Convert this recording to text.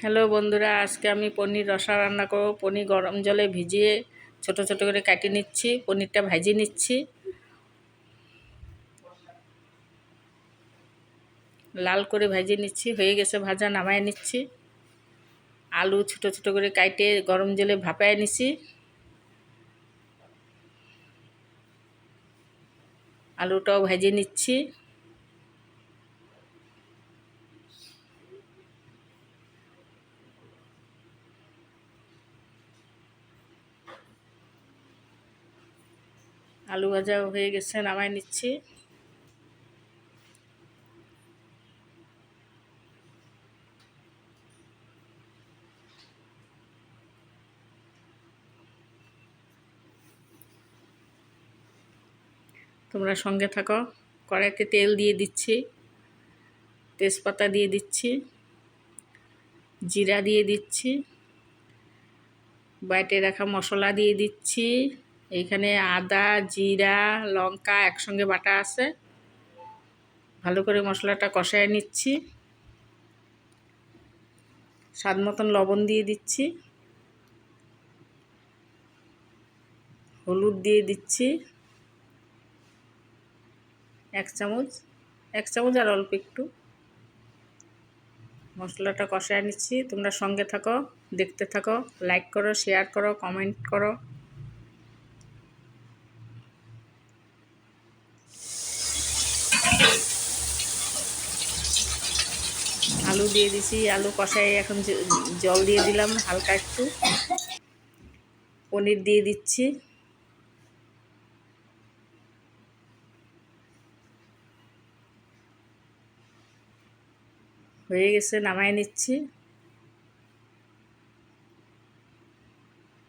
Hello বন্ধুরা, আজকে আমি পনির রসা রান্না করব। পনির গরম জলে ভিজিয়ে ছোট ছোট করে কাটিয়ে নিচ্ছি। পনিরটা ভাজিয়ে নিচ্ছি, লাল করে ভাজিয়ে নিচ্ছি। হয়ে গেছে ভাজা, নামায় নিচ্ছি। আলু ছোট ছোট করে কাটে গরম জলে ভাপায় নিচ্ছি। আলুটাও ভাজিয়ে নিচ্ছি। আলু ভাজা হয়ে গেছে, নামায় নিচ্ছি। তোমরা সঙ্গে থাকো। কড়াইতে তেল দিয়ে দিচ্ছি, তেজপাতা দিয়ে দিচ্ছি, জিরা দিয়ে দিচ্ছি, বাইটে রাখা মশলা দিয়ে দিচ্ছি। এইখানে আদা, জিরা, লঙ্কা একসঙ্গে বাটা আছে। ভালো করে মশলাটা কষায় নিচ্ছি। স্বাদ মতন লবণ দিয়ে দিচ্ছি, হলুদ দিয়ে দিচ্ছি 1 চামচ, 1 চামচ আর অল্প একটু। মশলাটা কষায় নিচ্ছি। তোমরা সঙ্গে থাকো, দেখতে থাকো, লাইক করো, শেয়ার করো, কমেন্ট করো। আলু দিয়ে দিছি, আলু কষায় এখন জল দিয়ে দিলাম হালকা একটু। পনির দিয়ে দিচ্ছি। হয়ে গেছে, নামায় নিচ্ছি।